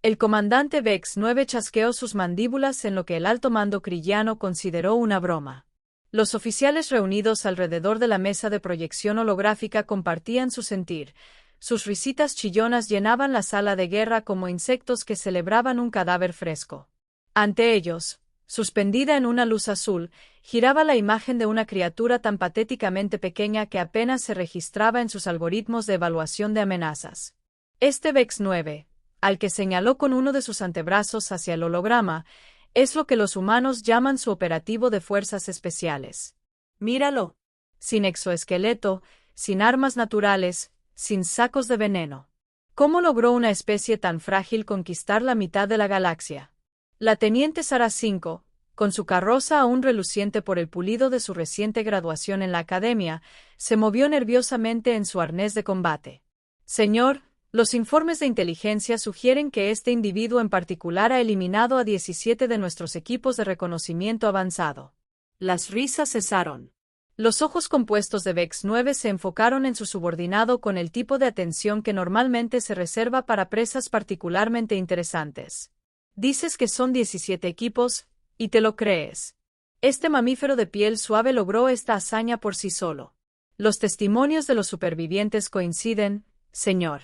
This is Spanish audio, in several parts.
El comandante Vex 9 chasqueó sus mandíbulas en lo que el alto mando crillano consideró una broma. Los oficiales reunidos alrededor de la mesa de proyección holográfica compartían su sentir. Sus risitas chillonas llenaban la sala de guerra como insectos que celebraban un cadáver fresco. Ante ellos, suspendida en una luz azul, giraba la imagen de una criatura tan patéticamente pequeña que apenas se registraba en sus algoritmos de evaluación de amenazas. Este Vex 9, al que señaló con uno de sus antebrazos hacia el holograma, es lo que los humanos llaman su operativo de fuerzas especiales. Míralo. Sin exoesqueleto, sin armas naturales, sin sacos de veneno. ¿Cómo logró una especie tan frágil conquistar la mitad de la galaxia? La teniente Sara 5, con su carroza aún reluciente por el pulido de su reciente graduación en la academia, se movió nerviosamente en su arnés de combate. Señor, los informes de inteligencia sugieren que este individuo en particular ha eliminado a 17 de nuestros equipos de reconocimiento avanzado. Las risas cesaron. Los ojos compuestos de Vex 9 se enfocaron en su subordinado con el tipo de atención que normalmente se reserva para presas particularmente interesantes. Dices que son 17 equipos, y te lo crees. Este mamífero de piel suave logró esta hazaña por sí solo. Los testimonios de los supervivientes coinciden, señor.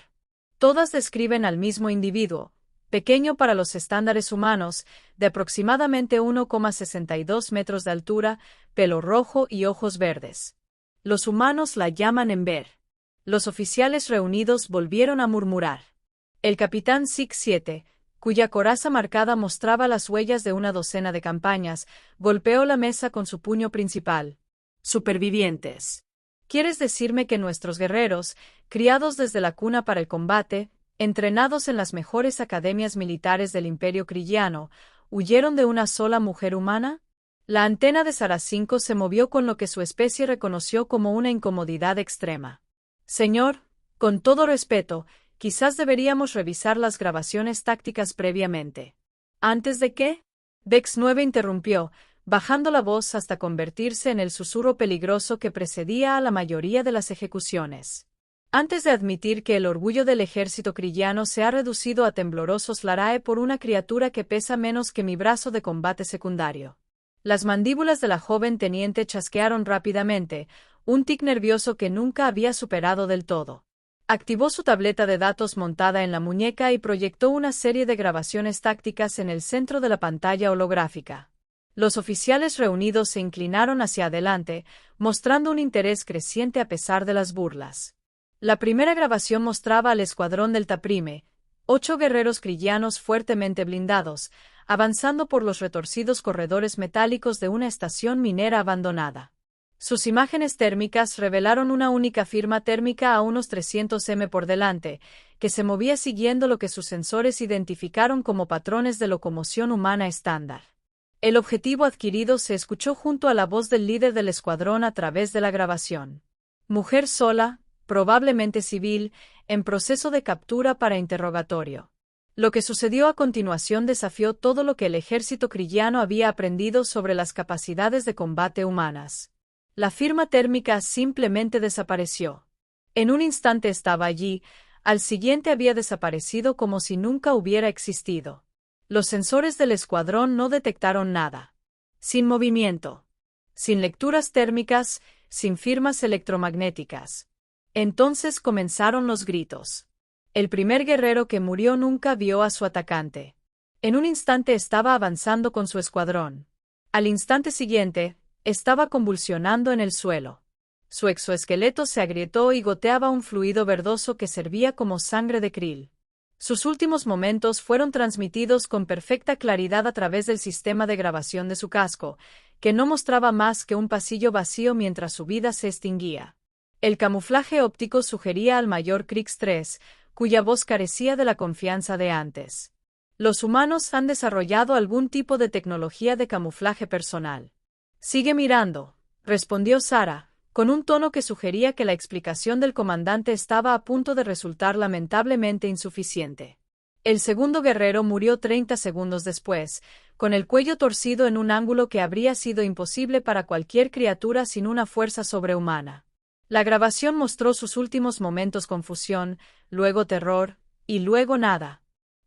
Todas describen al mismo individuo, pequeño para los estándares humanos, de aproximadamente 1,62 metros de altura, pelo rojo y ojos verdes. Los humanos la llaman Ember. Los oficiales reunidos volvieron a murmurar. El capitán Six 7, cuya coraza marcada mostraba las huellas de una docena de campañas, golpeó la mesa con su puño principal. Supervivientes. ¿Quieres decirme que nuestros guerreros, criados desde la cuna para el combate, entrenados en las mejores academias militares del Imperio Crilliano, huyeron de una sola mujer humana? La antena de Sara 5 se movió con lo que su especie reconoció como una incomodidad extrema. Señor, con todo respeto, quizás deberíamos revisar las grabaciones tácticas previamente. ¿Antes de qué? Vex 9 interrumpió, bajando la voz hasta convertirse en el susurro peligroso que precedía a la mayoría de las ejecuciones. Antes de admitir que el orgullo del ejército crillano se ha reducido a temblorosos larae por una criatura que pesa menos que mi brazo de combate secundario. Las mandíbulas de la joven teniente chasquearon rápidamente, un tic nervioso que nunca había superado del todo. Activó su tableta de datos montada en la muñeca y proyectó una serie de grabaciones tácticas en el centro de la pantalla holográfica. Los oficiales reunidos se inclinaron hacia adelante, mostrando un interés creciente a pesar de las burlas. La primera grabación mostraba al escuadrón del Taprime, 8 guerreros crillanos fuertemente blindados, avanzando por los retorcidos corredores metálicos de una estación minera abandonada. Sus imágenes térmicas revelaron una única firma térmica a unos 300 m por delante, que se movía siguiendo lo que sus sensores identificaron como patrones de locomoción humana estándar. El objetivo adquirido se escuchó junto a la voz del líder del escuadrón a través de la grabación. Mujer sola, probablemente civil, en proceso de captura para interrogatorio. Lo que sucedió a continuación desafió todo lo que el ejército crillano había aprendido sobre las capacidades de combate humanas. La firma térmica simplemente desapareció. En un instante estaba allí, al siguiente había desaparecido como si nunca hubiera existido. Los sensores del escuadrón no detectaron nada. Sin movimiento. Sin lecturas térmicas, sin firmas electromagnéticas. Entonces comenzaron los gritos. El primer guerrero que murió nunca vio a su atacante. En un instante estaba avanzando con su escuadrón. Al instante siguiente, estaba convulsionando en el suelo. Su exoesqueleto se agrietó y goteaba un fluido verdoso que servía como sangre de krill. Sus últimos momentos fueron transmitidos con perfecta claridad a través del sistema de grabación de su casco, que no mostraba más que un pasillo vacío mientras su vida se extinguía. El camuflaje óptico sugería al mayor Krix 3, cuya voz carecía de la confianza de antes. Los humanos han desarrollado algún tipo de tecnología de camuflaje personal. Sigue mirando, respondió Sara, con un tono que sugería que la explicación del comandante estaba a punto de resultar lamentablemente insuficiente. El segundo guerrero murió 30 segundos después, con el cuello torcido en un ángulo que habría sido imposible para cualquier criatura sin una fuerza sobrehumana. La grabación mostró sus últimos momentos confusión, luego terror, y luego nada.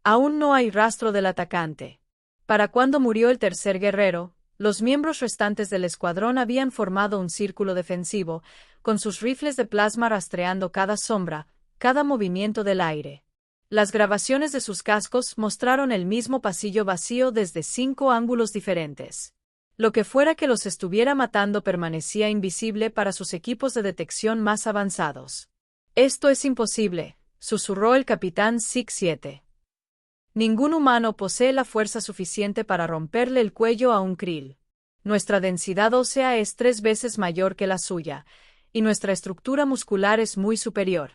Aún no hay rastro del atacante. Para cuando murió el tercer guerrero, los miembros restantes del escuadrón habían formado un círculo defensivo, con sus rifles de plasma rastreando cada sombra, cada movimiento del aire. Las grabaciones de sus cascos mostraron el mismo pasillo vacío desde 5 ángulos diferentes. Lo que fuera que los estuviera matando permanecía invisible para sus equipos de detección más avanzados. «Esto es imposible», susurró el capitán Six-7. «Ningún humano posee la fuerza suficiente para romperle el cuello a un krill. Nuestra densidad ósea es 3 veces mayor que la suya, y nuestra estructura muscular es muy superior».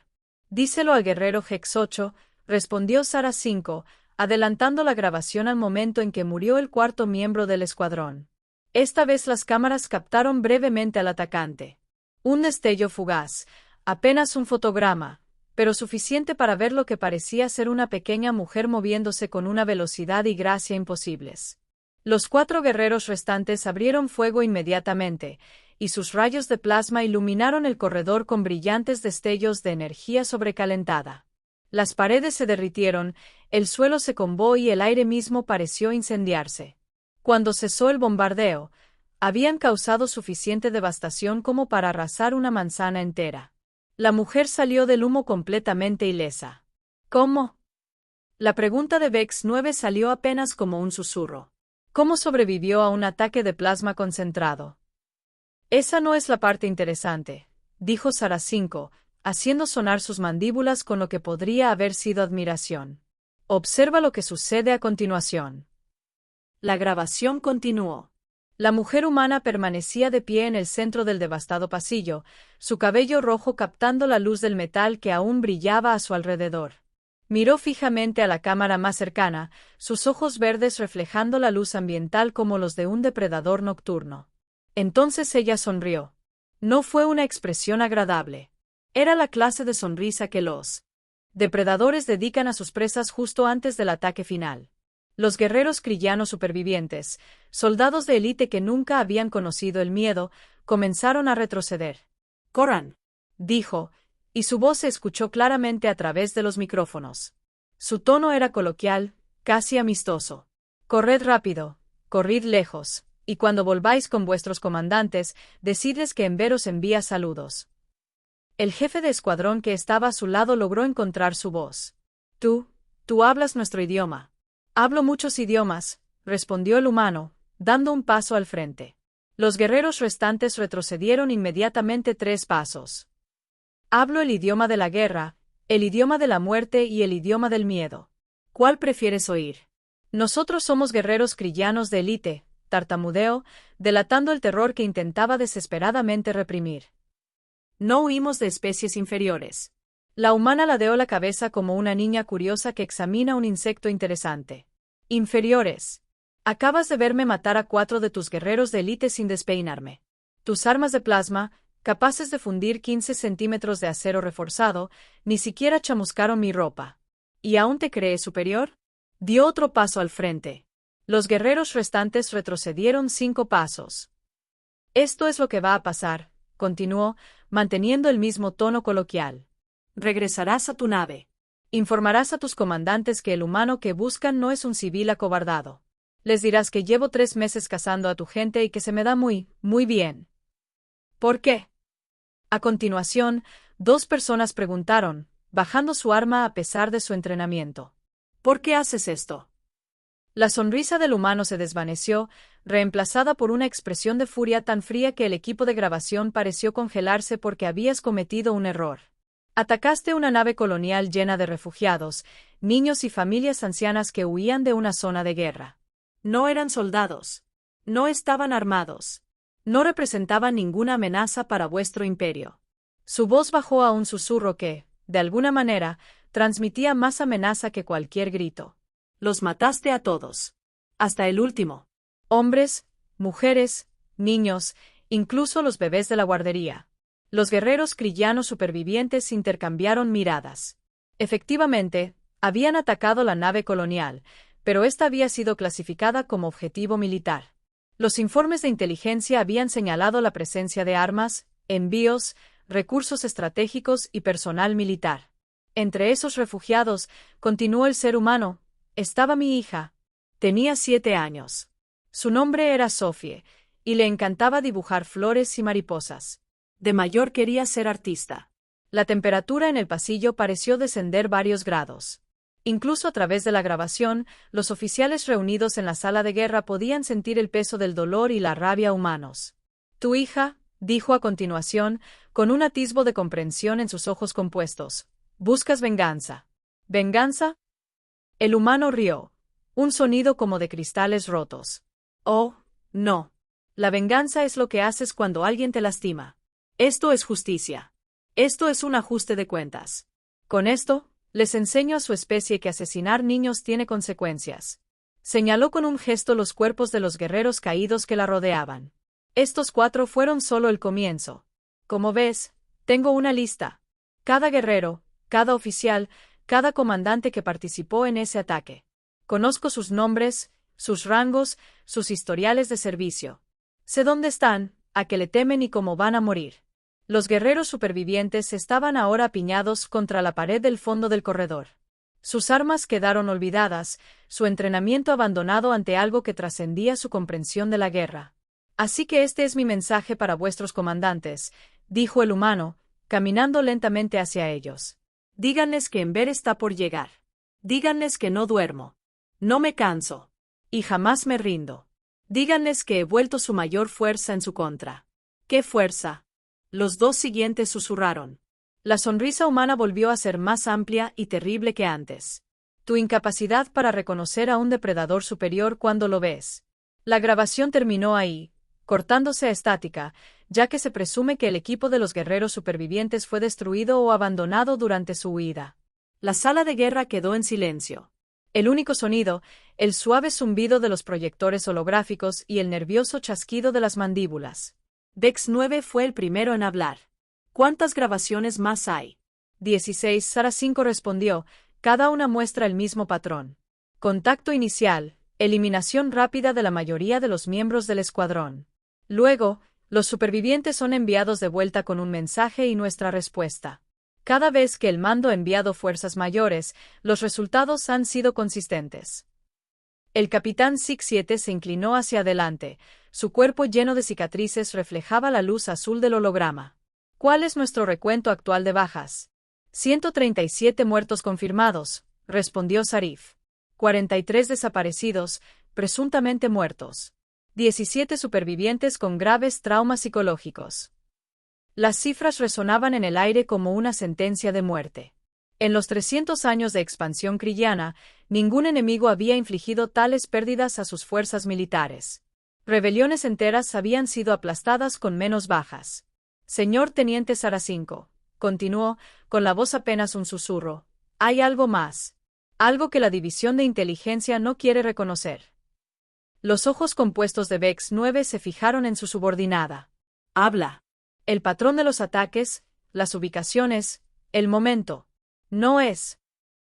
«Díselo al guerrero Hex 8», respondió Sara 5, adelantando la grabación al momento en que murió el cuarto miembro del escuadrón. Esta vez las cámaras captaron brevemente al atacante. Un destello fugaz, apenas un fotograma, pero suficiente para ver lo que parecía ser una pequeña mujer moviéndose con una velocidad y gracia imposibles. Los 4 guerreros restantes abrieron fuego inmediatamente, y sus rayos de plasma iluminaron el corredor con brillantes destellos de energía sobrecalentada. Las paredes se derritieron, el suelo se combó y el aire mismo pareció incendiarse. Cuando cesó el bombardeo, habían causado suficiente devastación como para arrasar una manzana entera. La mujer salió del humo completamente ilesa. ¿Cómo? La pregunta de Vex 9 salió apenas como un susurro. ¿Cómo sobrevivió a un ataque de plasma concentrado? Esa no es la parte interesante, dijo Sara 5, haciendo sonar sus mandíbulas con lo que podría haber sido admiración. Observa lo que sucede a continuación. La grabación continuó. La mujer humana permanecía de pie en el centro del devastado pasillo, su cabello rojo captando la luz del metal que aún brillaba a su alrededor. Miró fijamente a la cámara más cercana, sus ojos verdes reflejando la luz ambiental como los de un depredador nocturno. Entonces ella sonrió. No fue una expresión agradable. Era la clase de sonrisa que los depredadores dedican a sus presas justo antes del ataque final. Los guerreros krillanos supervivientes, soldados de élite que nunca habían conocido el miedo, comenzaron a retroceder. «Corran», dijo, y su voz se escuchó claramente a través de los micrófonos. Su tono era coloquial, casi amistoso. «Corred rápido, corrid lejos, y cuando volváis con vuestros comandantes, decidles que Enver os envía saludos». El jefe de escuadrón que estaba a su lado logró encontrar su voz. Tú hablas nuestro idioma». «Hablo muchos idiomas», respondió el humano, dando un paso al frente. Los guerreros restantes retrocedieron inmediatamente 3 pasos. «Hablo el idioma de la guerra, el idioma de la muerte y el idioma del miedo. ¿Cuál prefieres oír?» «Nosotros somos guerreros krillanos de élite», tartamudeó, delatando el terror que intentaba desesperadamente reprimir. «No huimos de especies inferiores». La humana ladeó la cabeza como una niña curiosa que examina un insecto interesante. «Inferiores. Acabas de verme matar a 4 de tus guerreros de élite sin despeinarme. Tus armas de plasma, capaces de fundir 15 centímetros de acero reforzado, ni siquiera chamuscaron mi ropa. ¿Y aún te crees superior?» Dio otro paso al frente. Los guerreros restantes retrocedieron 5 pasos. «Esto es lo que va a pasar», continuó, manteniendo el mismo tono coloquial. «Regresarás a tu nave. Informarás a tus comandantes que el humano que buscan no es un civil acobardado. Les dirás que llevo 3 meses cazando a tu gente y que se me da muy bien». «¿Por qué?». A continuación, 2 personas preguntaron, bajando su arma a pesar de su entrenamiento. «¿Por qué haces esto?». La sonrisa del humano se desvaneció, reemplazada por una expresión de furia tan fría que el equipo de grabación pareció congelarse porque habías cometido un error. Atacaste una nave colonial llena de refugiados, niños y familias ancianas que huían de una zona de guerra. No eran soldados. No estaban armados. No representaban ninguna amenaza para vuestro imperio. Su voz bajó a un susurro que, de alguna manera, transmitía más amenaza que cualquier grito. Los mataste a todos. Hasta el último. Hombres, mujeres, niños, incluso los bebés de la guardería. Los guerreros krillanos supervivientes intercambiaron miradas. Efectivamente, habían atacado la nave colonial, pero esta había sido clasificada como objetivo militar. Los informes de inteligencia habían señalado la presencia de armas, envíos, recursos estratégicos y personal militar. Entre esos refugiados, continuó el ser humano, Estaba mi hija. Tenía 7 años. Su nombre era Sophie, y le encantaba dibujar flores y mariposas. De mayor quería ser artista. La temperatura en el pasillo pareció descender varios grados. Incluso a través de la grabación, los oficiales reunidos en la sala de guerra podían sentir el peso del dolor y la rabia humanos. Tu hija, dijo a continuación, con un atisbo de comprensión en sus ojos compuestos. ¿Buscas venganza? ¿Venganza? El humano rió. Un sonido como de cristales rotos. Oh, no. La venganza es lo que haces cuando alguien te lastima. Esto es justicia. Esto es un ajuste de cuentas. Con esto, les enseño a su especie que asesinar niños tiene consecuencias. Señaló con un gesto los cuerpos de los guerreros caídos que la rodeaban. Estos 4 fueron solo el comienzo. Como ves, tengo una lista. Cada guerrero, cada oficial, cada comandante que participó en ese ataque. Conozco sus nombres, sus rangos, sus historiales de servicio. Sé dónde están, a qué le temen y cómo van a morir. Los guerreros supervivientes estaban ahora apiñados contra la pared del fondo del corredor. Sus armas quedaron olvidadas, su entrenamiento abandonado ante algo que trascendía su comprensión de la guerra. Así que este es mi mensaje para vuestros comandantes, dijo el humano, caminando lentamente hacia ellos. Díganles que Enver está por llegar. Díganles que no duermo. No me canso. Y jamás me rindo. Díganles que he vuelto su mayor fuerza en su contra. ¿Qué fuerza? Los 2 siguientes susurraron. La sonrisa humana volvió a ser más amplia y terrible que antes. Tu incapacidad para reconocer a un depredador superior cuando lo ves. La grabación terminó ahí, cortándose a estática, ya que se presume que el equipo de los guerreros supervivientes fue destruido o abandonado durante su huida. La sala de guerra quedó en silencio. El único sonido, el suave zumbido de los proyectores holográficos y el nervioso chasquido de las mandíbulas. Vex 9 fue el primero en hablar. ¿Cuántas grabaciones más hay? 16. Sara 5 respondió, cada una muestra el mismo patrón. Contacto inicial, eliminación rápida de la mayoría de los miembros del escuadrón. Luego, los supervivientes son enviados de vuelta con un mensaje y nuestra respuesta. Cada vez que el mando ha enviado fuerzas mayores, los resultados han sido consistentes. El capitán Six 7 se inclinó hacia adelante, su cuerpo lleno de cicatrices reflejaba la luz azul del holograma. ¿Cuál es nuestro recuento actual de bajas? 137 muertos confirmados, respondió Sarif. 43 desaparecidos, presuntamente muertos. 17 supervivientes con graves traumas psicológicos. Las cifras resonaban en el aire como una sentencia de muerte. En los 300 años de expansión kriyana, ningún enemigo había infligido tales pérdidas a sus fuerzas militares. Rebeliones enteras habían sido aplastadas con menos bajas. Señor Teniente Sara 5, continuó, con la voz apenas un susurro, hay algo más. Algo que la división de inteligencia no quiere reconocer. Los ojos compuestos de Vex 9 se fijaron en su subordinada. Habla. El patrón de los ataques, las ubicaciones, el momento. No es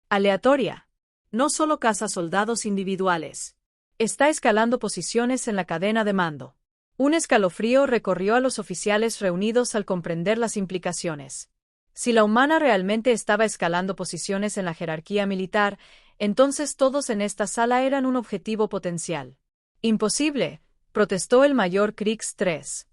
aleatoria. No solo caza soldados individuales. Está escalando posiciones en la cadena de mando. Un escalofrío recorrió a los oficiales reunidos al comprender las implicaciones. Si la humana realmente estaba escalando posiciones en la jerarquía militar, entonces todos en esta sala eran un objetivo potencial. Imposible, protestó el mayor Krix 3.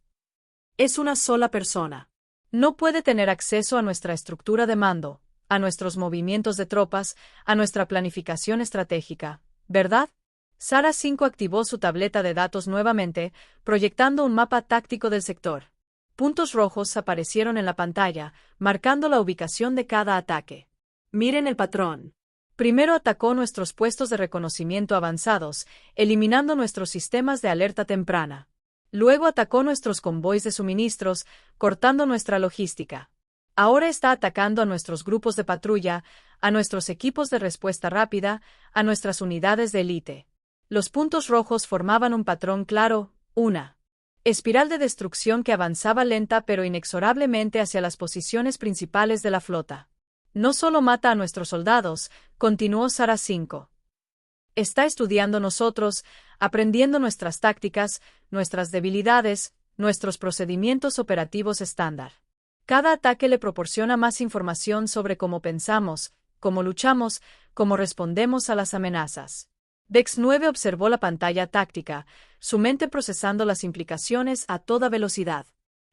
Es una sola persona. No puede tener acceso a nuestra estructura de mando, a nuestros movimientos de tropas, a nuestra planificación estratégica, ¿verdad? Sara 5 activó su tableta de datos nuevamente, proyectando un mapa táctico del sector. Puntos rojos aparecieron en la pantalla, marcando la ubicación de cada ataque. Miren el patrón. Primero atacó nuestros puestos de reconocimiento avanzados, eliminando nuestros sistemas de alerta temprana. Luego atacó nuestros convoys de suministros, cortando nuestra logística. Ahora está atacando a nuestros grupos de patrulla, a nuestros equipos de respuesta rápida, a nuestras unidades de élite. Los puntos rojos formaban un patrón claro, una espiral de destrucción que avanzaba lenta pero inexorablemente hacia las posiciones principales de la flota. No solo mata a nuestros soldados, continuó Sara 5. Está estudiando nosotros, aprendiendo nuestras tácticas, nuestras debilidades, nuestros procedimientos operativos estándar. Cada ataque le proporciona más información sobre cómo pensamos, cómo luchamos, como respondemos a las amenazas. Vex 9 observó la pantalla táctica, su mente procesando las implicaciones a toda velocidad.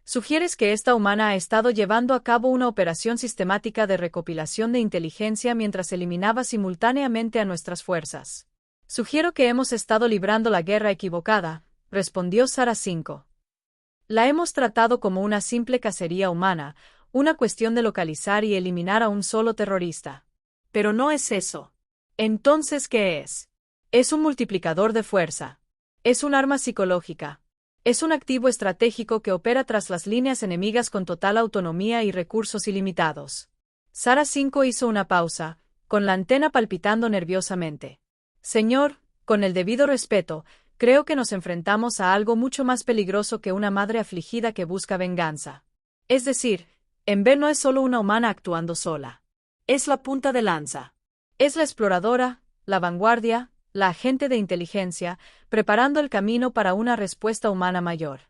¿Sugieres que esta humana ha estado llevando a cabo una operación sistemática de recopilación de inteligencia mientras eliminaba simultáneamente a nuestras fuerzas? Sugiero que hemos estado librando la guerra equivocada, respondió Sara 5. La hemos tratado como una simple cacería humana, una cuestión de localizar y eliminar a un solo terrorista. Pero no es eso. Entonces, ¿qué es? Es un multiplicador de fuerza. Es un arma psicológica. Es un activo estratégico que opera tras las líneas enemigas con total autonomía y recursos ilimitados. Sara 5 hizo una pausa, con la antena palpitando nerviosamente. Señor, con el debido respeto, creo que nos enfrentamos a algo mucho más peligroso que una madre afligida que busca venganza. Es decir, Ember no es solo una humana actuando sola. Es la punta de lanza. Es la exploradora, la vanguardia, la agente de inteligencia, preparando el camino para una respuesta humana mayor.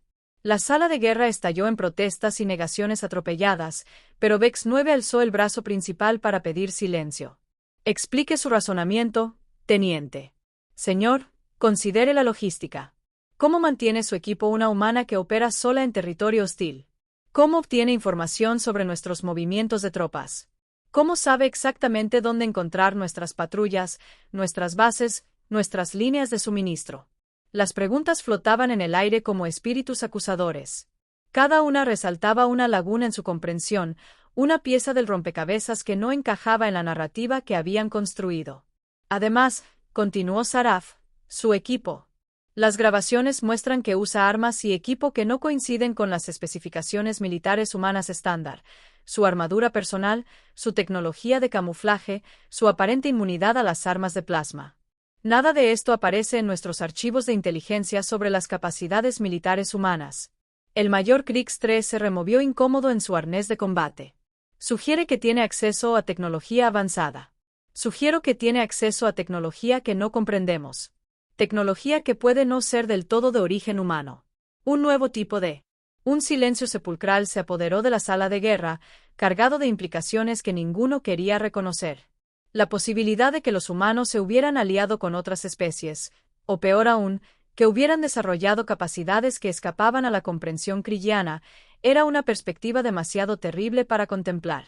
La sala de guerra estalló en protestas y negaciones atropelladas, pero Vex 9 alzó el brazo principal para pedir silencio. Explique su razonamiento, teniente. Señor, considere la logística. ¿Cómo mantiene su equipo una humana que opera sola en territorio hostil? ¿Cómo obtiene información sobre nuestros movimientos de tropas? ¿Cómo sabe exactamente dónde encontrar nuestras patrullas, nuestras bases, nuestras líneas de suministro? Las preguntas flotaban en el aire como espíritus acusadores. Cada una resaltaba una laguna en su comprensión, una pieza del rompecabezas que no encajaba en la narrativa que habían construido. Además, continuó Saraf, su equipo. Las grabaciones muestran que usa armas y equipo que no coinciden con las especificaciones militares humanas estándar, su armadura personal, su tecnología de camuflaje, su aparente inmunidad a las armas de plasma. Nada de esto aparece en nuestros archivos de inteligencia sobre las capacidades militares humanas. El mayor Kriegs 3 se removió incómodo en su arnés de combate. Sugiere que tiene acceso a tecnología avanzada. Sugiero que tiene acceso a tecnología que no comprendemos. Tecnología que puede no ser del todo de origen humano. Un nuevo tipo de... Un silencio sepulcral se apoderó de la sala de guerra, cargado de implicaciones que ninguno quería reconocer. La posibilidad de que los humanos se hubieran aliado con otras especies, o peor aún, que hubieran desarrollado capacidades que escapaban a la comprensión kriyana, era una perspectiva demasiado terrible para contemplar.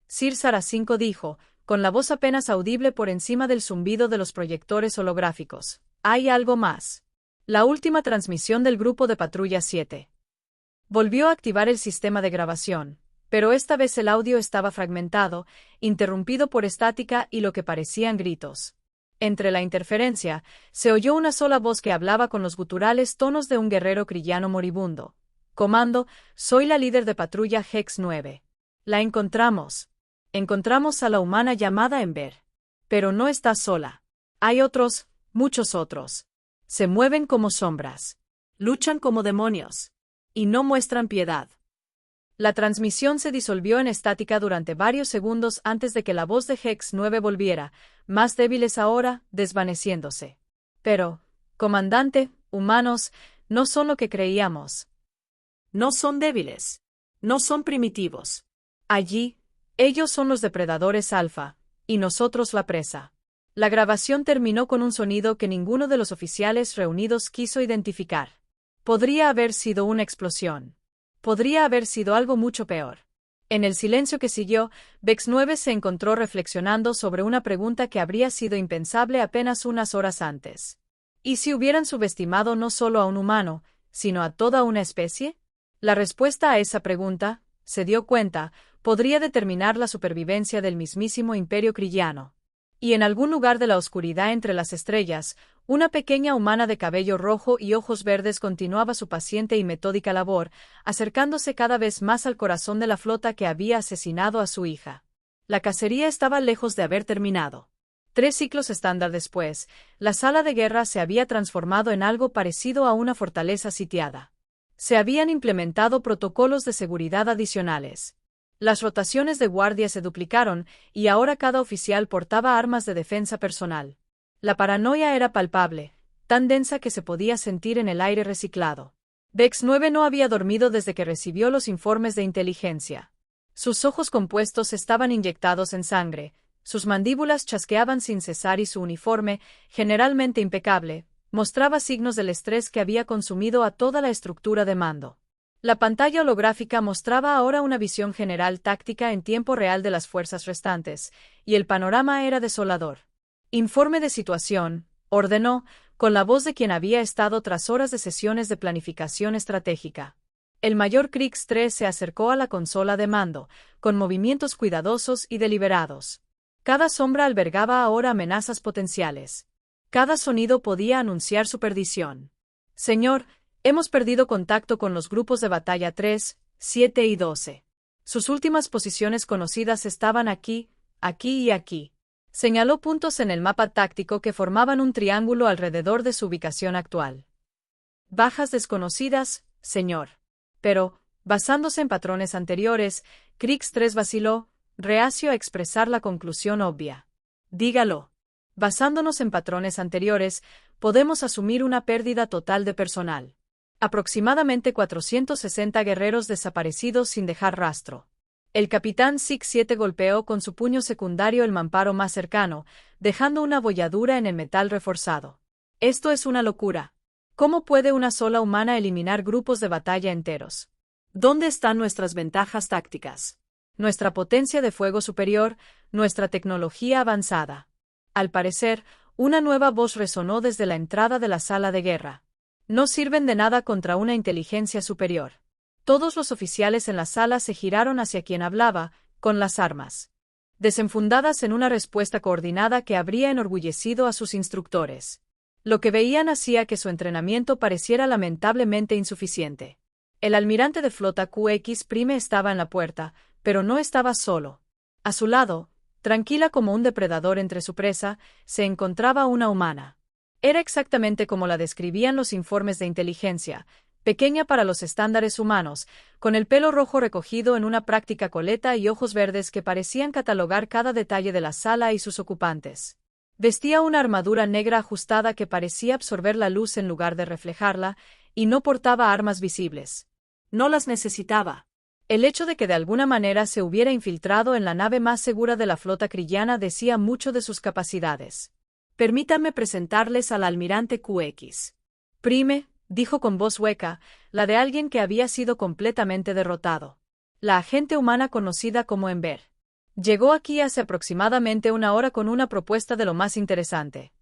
Sir Sara 5 dijo, con la voz apenas audible por encima del zumbido de los proyectores holográficos. Hay algo más. La última transmisión del grupo de Patrulla 7. Volvió a activar el sistema de grabación, pero esta vez el audio estaba fragmentado, interrumpido por estática y lo que parecían gritos. Entre la interferencia, se oyó una sola voz que hablaba con los guturales tonos de un guerrero kriyano moribundo. Comando, soy la líder de patrulla Hex 9. La encontramos. Encontramos a la humana llamada Ember. Pero no está sola. Hay otros, muchos otros. Se mueven como sombras. Luchan como demonios. Y no muestran piedad. La transmisión se disolvió en estática durante varios segundos antes de que la voz de Hex 9 volviera, más débiles ahora, desvaneciéndose. Pero, comandante, humanos, no son lo que creíamos. No son débiles. No son primitivos. Allí, ellos son los depredadores alfa, y nosotros la presa. La grabación terminó con un sonido que ninguno de los oficiales reunidos quiso identificar. Podría haber sido una explosión. Podría haber sido algo mucho peor. En el silencio que siguió, Vex 9 se encontró reflexionando sobre una pregunta que habría sido impensable apenas unas horas antes. ¿Y si hubieran subestimado no solo a un humano, sino a toda una especie? La respuesta a esa pregunta, se dio cuenta, podría determinar la supervivencia del mismísimo imperio kriyano. Y en algún lugar de la oscuridad entre las estrellas, una pequeña humana de cabello rojo y ojos verdes continuaba su paciente y metódica labor, acercándose cada vez más al corazón de la flota que había asesinado a su hija. La cacería estaba lejos de haber terminado. 3 ciclos estándar después, la sala de guerra se había transformado en algo parecido a una fortaleza sitiada. Se habían implementado protocolos de seguridad adicionales. Las rotaciones de guardia se duplicaron, y ahora cada oficial portaba armas de defensa personal. La paranoia era palpable, tan densa que se podía sentir en el aire reciclado. Vex 9 no había dormido desde que recibió los informes de inteligencia. Sus ojos compuestos estaban inyectados en sangre, Sus mandíbulas chasqueaban sin cesar y su uniforme, generalmente impecable, mostraba signos del estrés que había consumido a toda la estructura de mando. La pantalla holográfica mostraba ahora una visión general táctica en tiempo real de las fuerzas restantes, y el panorama era desolador. Informe de situación, ordenó, con la voz de quien había estado tras horas de sesiones de planificación estratégica. El mayor Kriegs 3 se acercó a la consola de mando, con movimientos cuidadosos y deliberados. Cada sombra albergaba ahora amenazas potenciales. Cada sonido podía anunciar su perdición. Señor, hemos perdido contacto con los grupos de batalla 3, 7 y 12. Sus últimas posiciones conocidas estaban aquí, aquí y aquí. Señaló puntos en el mapa táctico que formaban un triángulo alrededor de su ubicación actual. Bajas desconocidas, señor. Pero, basándose en patrones anteriores, Kriegs 3 vaciló, reacio a expresar la conclusión obvia. Dígalo. Basándonos en patrones anteriores, podemos asumir una pérdida total de personal. Aproximadamente 460 guerreros desaparecidos sin dejar rastro. El capitán SIG-7 golpeó con su puño secundario el mamparo más cercano, dejando una abolladura en el metal reforzado. Esto es una locura. ¿Cómo puede una sola humana eliminar grupos de batalla enteros? ¿Dónde están nuestras ventajas tácticas? Nuestra potencia de fuego superior, nuestra tecnología avanzada. Al parecer, una nueva voz resonó desde la entrada de la sala de guerra. No sirven de nada contra una inteligencia superior. Todos los oficiales en la sala se giraron hacia quien hablaba, con las armas desenfundadas en una respuesta coordinada que habría enorgullecido a sus instructores. Lo que veían hacía que su entrenamiento pareciera lamentablemente insuficiente. El almirante de flota QX-Prime estaba en la puerta, pero no estaba solo. A su lado, tranquila como un depredador entre su presa, se encontraba una humana. Era exactamente como la describían los informes de inteligencia, pequeña para los estándares humanos, con el pelo rojo recogido en una práctica coleta y ojos verdes que parecían catalogar cada detalle de la sala y sus ocupantes. Vestía una armadura negra ajustada que parecía absorber la luz en lugar de reflejarla, y no portaba armas visibles. No las necesitaba. El hecho de que de alguna manera se hubiera infiltrado en la nave más segura de la flota kriyana decía mucho de sus capacidades. Permítanme presentarles al almirante QX. Prime, dijo con voz hueca, la de alguien que había sido completamente derrotado. La agente humana conocida como Ember. Llegó aquí hace aproximadamente una hora con una propuesta de lo más interesante.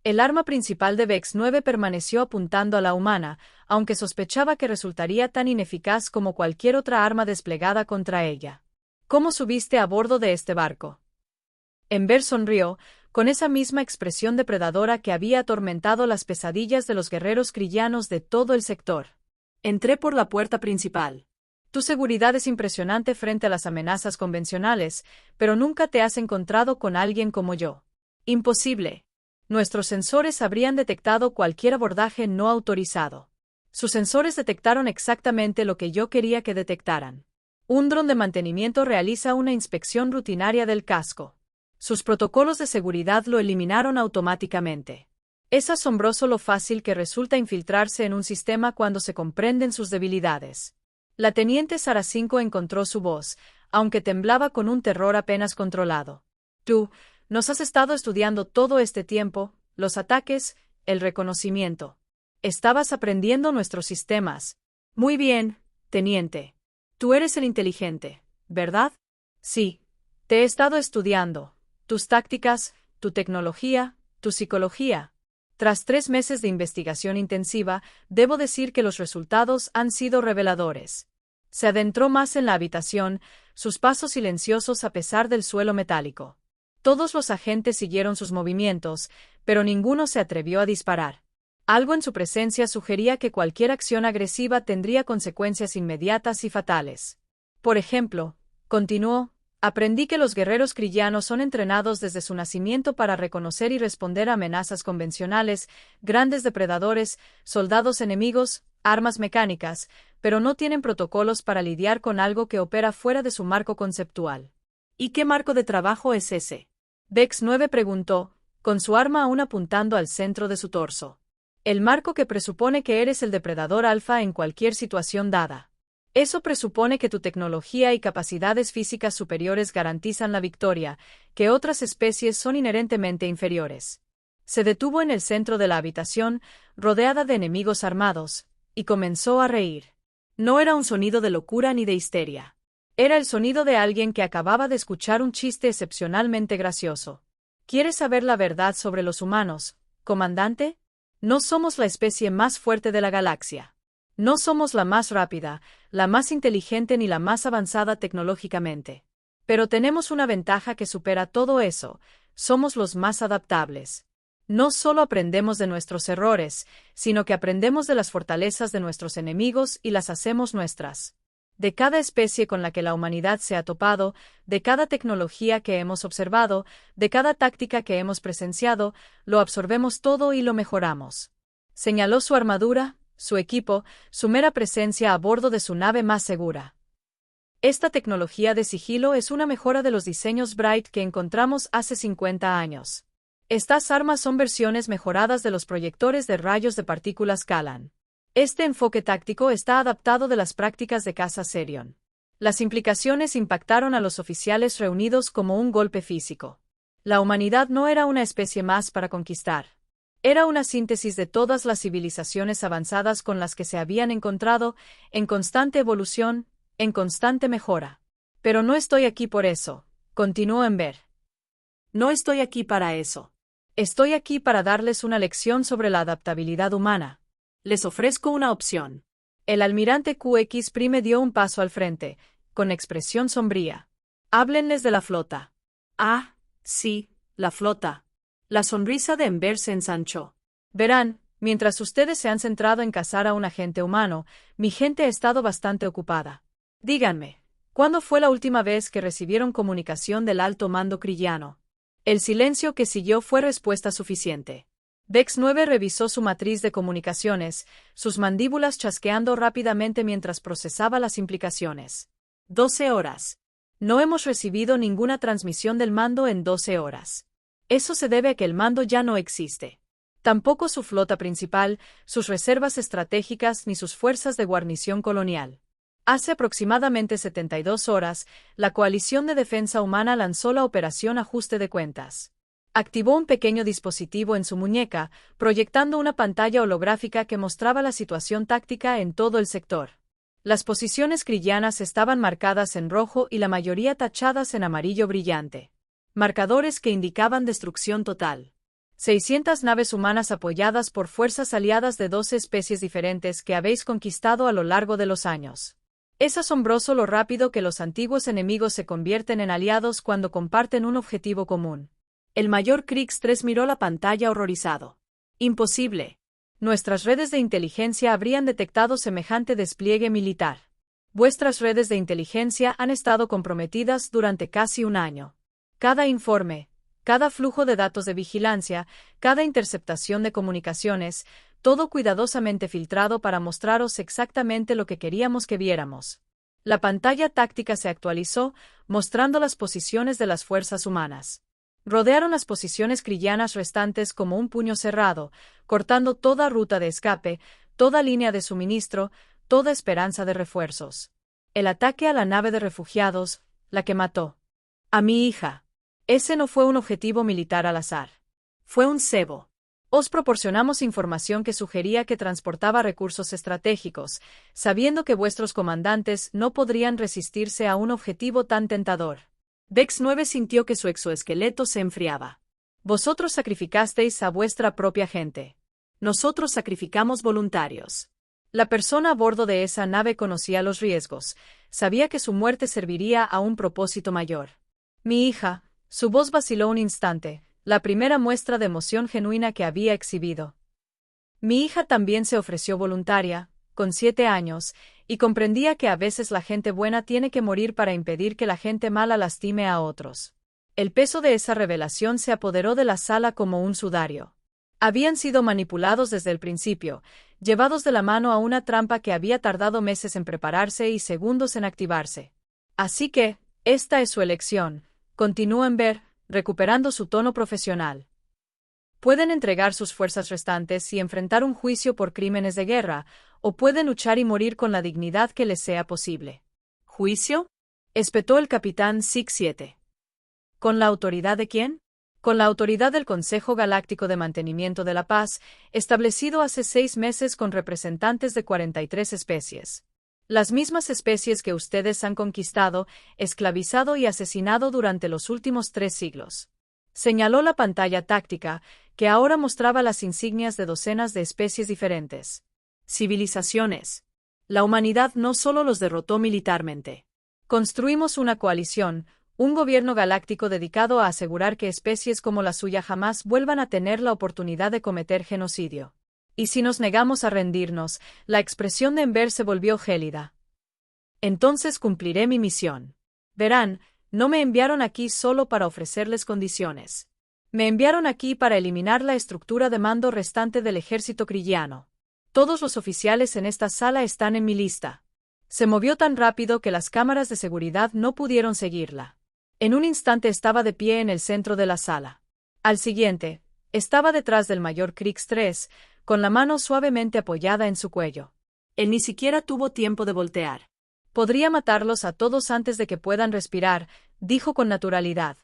El arma principal de VEX-9 permaneció apuntando a la humana, aunque sospechaba que resultaría tan ineficaz como cualquier otra arma desplegada contra ella. ¿Cómo subiste a bordo de este barco? Ember sonrió, con esa misma expresión depredadora que había atormentado las pesadillas de los guerreros kriyanos de todo el sector. Entré por la puerta principal. Tu seguridad es impresionante frente a las amenazas convencionales, pero nunca te has encontrado con alguien como yo. Imposible. Nuestros sensores habrían detectado cualquier abordaje no autorizado. Sus sensores detectaron exactamente lo que yo quería que detectaran. Un dron de mantenimiento realiza una inspección rutinaria del casco. Sus protocolos de seguridad lo eliminaron automáticamente. Es asombroso lo fácil que resulta infiltrarse en un sistema cuando se comprenden sus debilidades. La teniente Sara 5 encontró su voz, aunque temblaba con un terror apenas controlado. Tú, nos has estado estudiando todo este tiempo, los ataques, el reconocimiento. Estabas aprendiendo nuestros sistemas. Muy bien, teniente. Tú eres el inteligente, ¿verdad? Sí. Te he estado estudiando. Tus tácticas, tu tecnología, tu psicología. Tras 3 meses de investigación intensiva, debo decir que los resultados han sido reveladores. Se adentró más en la habitación, sus pasos silenciosos a pesar del suelo metálico. Todos los agentes siguieron sus movimientos, pero ninguno se atrevió a disparar. Algo en su presencia sugería que cualquier acción agresiva tendría consecuencias inmediatas y fatales. Por ejemplo, continuó, aprendí que los guerreros kriyanos son entrenados desde su nacimiento para reconocer y responder a amenazas convencionales, grandes depredadores, soldados enemigos, armas mecánicas, pero no tienen protocolos para lidiar con algo que opera fuera de su marco conceptual. ¿Y qué marco de trabajo es ese? VEX-9 preguntó, con su arma aún apuntando al centro de su torso. El marco que presupone que eres el depredador alfa en cualquier situación dada. Eso presupone que tu tecnología y capacidades físicas superiores garantizan la victoria, que otras especies son inherentemente inferiores. Se detuvo en el centro de la habitación, rodeada de enemigos armados, y comenzó a reír. No era un sonido de locura ni de histeria. Era el sonido de alguien que acababa de escuchar un chiste excepcionalmente gracioso. ¿Quieres saber la verdad sobre los humanos, comandante? No somos la especie más fuerte de la galaxia. No somos la más rápida, la más inteligente ni la más avanzada tecnológicamente. Pero tenemos una ventaja que supera todo eso: somos los más adaptables. No solo aprendemos de nuestros errores, sino que aprendemos de las fortalezas de nuestros enemigos y las hacemos nuestras. De cada especie con la que la humanidad se ha topado, de cada tecnología que hemos observado, de cada táctica que hemos presenciado, lo absorbemos todo y lo mejoramos. Señaló su armadura, su equipo, su mera presencia a bordo de su nave más segura. Esta tecnología de sigilo es una mejora de los diseños Bright que encontramos hace 50 años. Estas armas son versiones mejoradas de los proyectores de rayos de partículas Callan. Este enfoque táctico está adaptado de las prácticas de caza Serion. Las implicaciones impactaron a los oficiales reunidos como un golpe físico. La humanidad no era una especie más para conquistar. Era una síntesis de todas las civilizaciones avanzadas con las que se habían encontrado, en constante evolución, en constante mejora. Pero no estoy aquí por eso, continuó Ember. No estoy aquí para eso. Estoy aquí para darles una lección sobre la adaptabilidad humana. Les ofrezco una opción. El almirante QX Prime dio un paso al frente, con expresión sombría. Háblenles de la flota. Ah, sí, la flota. La sonrisa de Ember se ensanchó. Verán, mientras ustedes se han centrado en cazar a un agente humano, mi gente ha estado bastante ocupada. Díganme, ¿cuándo fue la última vez que recibieron comunicación del alto mando krillano? El silencio que siguió fue respuesta suficiente. Vex 9 revisó su matriz de comunicaciones, sus mandíbulas chasqueando rápidamente mientras procesaba las implicaciones. 12 horas. No hemos recibido ninguna transmisión del mando en 12 horas. Eso se debe a que el mando ya no existe. Tampoco su flota principal, sus reservas estratégicas ni sus fuerzas de guarnición colonial. Hace aproximadamente 72 horas, la Coalición de Defensa Humana lanzó la Operación Ajuste de Cuentas. Activó un pequeño dispositivo en su muñeca, proyectando una pantalla holográfica que mostraba la situación táctica en todo el sector. Las posiciones krillanas estaban marcadas en rojo y la mayoría tachadas en amarillo brillante. Marcadores que indicaban destrucción total. 600 naves humanas apoyadas por fuerzas aliadas de 12 especies diferentes que habéis conquistado a lo largo de los años. Es asombroso lo rápido que los antiguos enemigos se convierten en aliados cuando comparten un objetivo común. El mayor Krix 3 miró la pantalla horrorizado. Imposible. Nuestras redes de inteligencia habrían detectado semejante despliegue militar. Vuestras redes de inteligencia han estado comprometidas durante casi un año. Cada informe, cada flujo de datos de vigilancia, cada interceptación de comunicaciones, todo cuidadosamente filtrado para mostraros exactamente lo que queríamos que viéramos. La pantalla táctica se actualizó, mostrando las posiciones de las fuerzas humanas. Rodearon las posiciones krillanas restantes como un puño cerrado, cortando toda ruta de escape, toda línea de suministro, toda esperanza de refuerzos. El ataque a la nave de refugiados, la que mató a mi hija. Ese no fue un objetivo militar al azar. Fue un cebo. Os proporcionamos información que sugería que transportaba recursos estratégicos, sabiendo que vuestros comandantes no podrían resistirse a un objetivo tan tentador. Vex 9 sintió que su exoesqueleto se enfriaba. Vosotros sacrificasteis a vuestra propia gente. Nosotros sacrificamos voluntarios. La persona a bordo de esa nave conocía los riesgos, sabía que su muerte serviría a un propósito mayor. Mi hija, su voz vaciló un instante, la primera muestra de emoción genuina que había exhibido. Mi hija también se ofreció voluntaria, con 7 años, y comprendía que a veces la gente buena tiene que morir para impedir que la gente mala lastime a otros. El peso de esa revelación se apoderó de la sala como un sudario. Habían sido manipulados desde el principio, llevados de la mano a una trampa que había tardado meses en prepararse y segundos en activarse. Así que, esta es su elección, continuó Ember, recuperando su tono profesional. Pueden entregar sus fuerzas restantes y enfrentar un juicio por crímenes de guerra, o pueden luchar y morir con la dignidad que les sea posible. ¿Juicio? Espetó el capitán Six-7. ¿Con la autoridad de quién? Con la autoridad del Consejo Galáctico de Mantenimiento de la Paz, establecido hace 6 meses con representantes de 43 especies. Las mismas especies que ustedes han conquistado, esclavizado y asesinado durante los últimos 3 siglos. Señaló la pantalla táctica, que ahora mostraba las insignias de docenas de especies diferentes. Civilizaciones. La humanidad no solo los derrotó militarmente. Construimos una coalición, un gobierno galáctico dedicado a asegurar que especies como la suya jamás vuelvan a tener la oportunidad de cometer genocidio. Y si nos negamos a rendirnos, la expresión de Ember se volvió gélida. Entonces cumpliré mi misión. Verán, no me enviaron aquí solo para ofrecerles condiciones. Me enviaron aquí para eliminar la estructura de mando restante del ejército crilliano. Todos los oficiales en esta sala están en mi lista. Se movió tan rápido que las cámaras de seguridad no pudieron seguirla. En un instante estaba de pie en el centro de la sala. Al siguiente, estaba detrás del mayor Krix 3, con la mano suavemente apoyada en su cuello. Él ni siquiera tuvo tiempo de voltear. Podría matarlos a todos antes de que puedan respirar, dijo con naturalidad.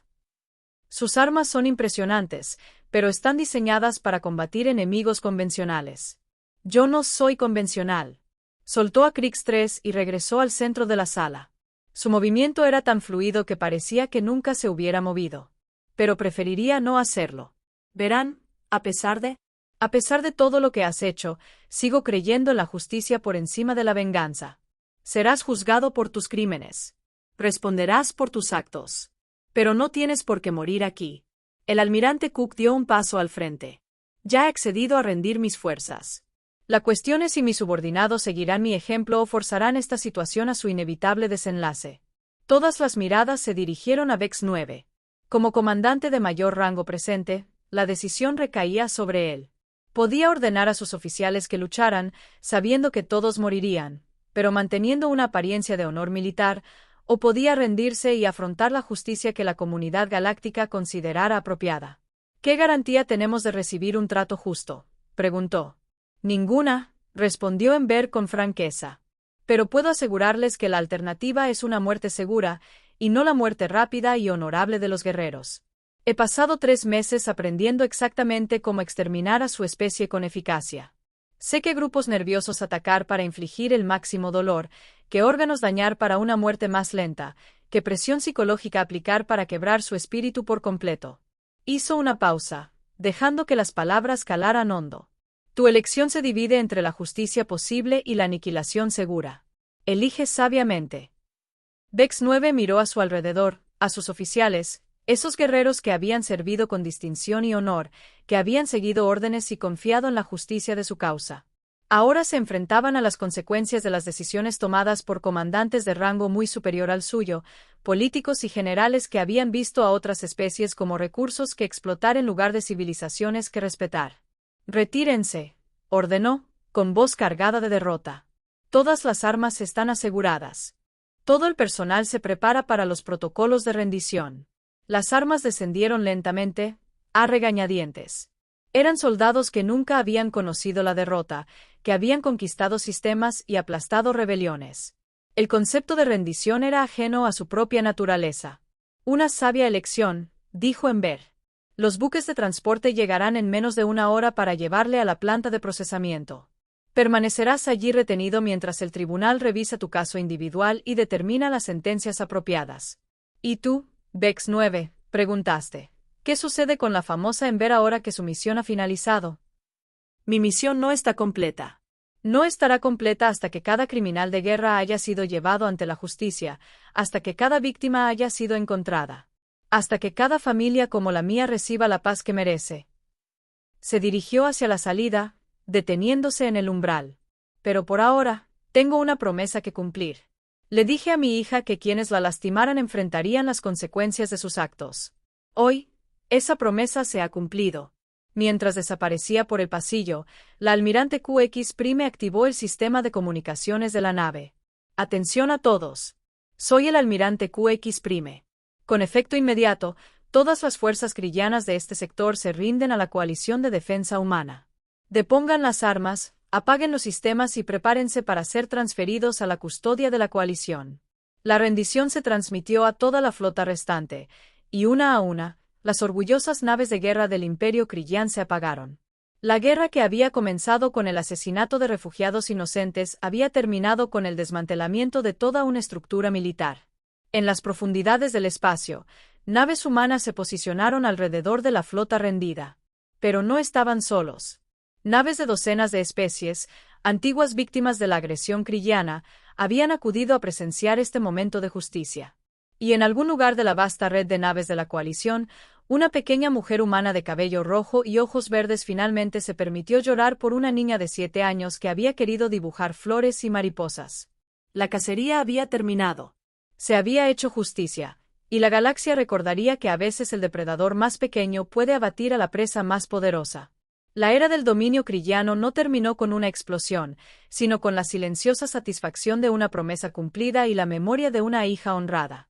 Sus armas son impresionantes, pero están diseñadas para combatir enemigos convencionales. Yo no soy convencional. Soltó a Krix 3 y regresó al centro de la sala. Su movimiento era tan fluido que parecía que nunca se hubiera movido. Pero preferiría no hacerlo. Verán, a pesar de todo lo que has hecho, sigo creyendo en la justicia por encima de la venganza. Serás juzgado por tus crímenes. Responderás por tus actos. Pero no tienes por qué morir aquí. El almirante Cook dio un paso al frente. Ya he accedido a rendir mis fuerzas. La cuestión es si mis subordinados seguirán mi ejemplo o forzarán esta situación a su inevitable desenlace. Todas las miradas se dirigieron a Vex 9. Como comandante de mayor rango presente, la decisión recaía sobre él. Podía ordenar a sus oficiales que lucharan, sabiendo que todos morirían, pero manteniendo una apariencia de honor militar, o podía rendirse y afrontar la justicia que la comunidad galáctica considerara apropiada. ¿Qué garantía tenemos de recibir un trato justo?, preguntó. Ninguna, respondió Ember con franqueza. Pero puedo asegurarles que la alternativa es una muerte segura, y no la muerte rápida y honorable de los guerreros. He pasado 3 meses aprendiendo exactamente cómo exterminar a su especie con eficacia. Sé qué grupos nerviosos atacar para infligir el máximo dolor, qué órganos dañar para una muerte más lenta, qué presión psicológica aplicar para quebrar su espíritu por completo. Hizo una pausa, dejando que las palabras calaran hondo. Tu elección se divide entre la justicia posible y la aniquilación segura. Elige sabiamente. Vex 9 miró a su alrededor, a sus oficiales, esos guerreros que habían servido con distinción y honor, que habían seguido órdenes y confiado en la justicia de su causa. Ahora se enfrentaban a las consecuencias de las decisiones tomadas por comandantes de rango muy superior al suyo, políticos y generales que habían visto a otras especies como recursos que explotar en lugar de civilizaciones que respetar. Retírense, ordenó, con voz cargada de derrota. Todas las armas están aseguradas. Todo el personal se prepara para los protocolos de rendición. Las armas descendieron lentamente, a regañadientes. Eran soldados que nunca habían conocido la derrota, que habían conquistado sistemas y aplastado rebeliones. El concepto de rendición era ajeno a su propia naturaleza. Una sabia elección, dijo Ember. Los buques de transporte llegarán en menos de 1 hora para llevarle a la planta de procesamiento. Permanecerás allí retenido mientras el tribunal revisa tu caso individual y determina las sentencias apropiadas. ¿Y tú, Vex 9? Preguntaste. ¿Qué sucede con la famosa Ember ahora que su misión ha finalizado? Mi misión no está completa. No estará completa hasta que cada criminal de guerra haya sido llevado ante la justicia, hasta que cada víctima haya sido encontrada. Hasta que cada familia como la mía reciba la paz que merece. Se dirigió hacia la salida, deteniéndose en el umbral. Pero por ahora, tengo una promesa que cumplir. Le dije a mi hija que quienes la lastimaran enfrentarían las consecuencias de sus actos. Hoy, esa promesa se ha cumplido. Mientras desaparecía por el pasillo, la almirante QX Prime activó el sistema de comunicaciones de la nave. Atención a todos. Soy el almirante QX Prime. Con efecto inmediato, Todas las fuerzas krillanas de este sector se rinden a la coalición de defensa humana. Depongan las armas, apaguen los sistemas y prepárense para ser transferidos a la custodia de la coalición. La rendición se transmitió a toda la flota restante, y una a una, las orgullosas naves de guerra del Imperio Krillán se apagaron. La guerra que había comenzado con el asesinato de refugiados inocentes había terminado con el desmantelamiento de toda una estructura militar. En las profundidades del espacio, naves humanas se posicionaron alrededor de la flota rendida. Pero no estaban solos. Naves de docenas de especies, antiguas víctimas de la agresión krillana, habían acudido a presenciar este momento de justicia. Y en algún lugar de la vasta red de naves de la coalición, una pequeña mujer humana de cabello rojo y ojos verdes finalmente se permitió llorar por una niña de 7 años que había querido dibujar flores y mariposas. La cacería había terminado. Se había hecho justicia, y la galaxia recordaría que a veces el depredador más pequeño puede abatir a la presa más poderosa. La era del dominio krillano no terminó con una explosión, sino con la silenciosa satisfacción de una promesa cumplida y la memoria de una hija honrada.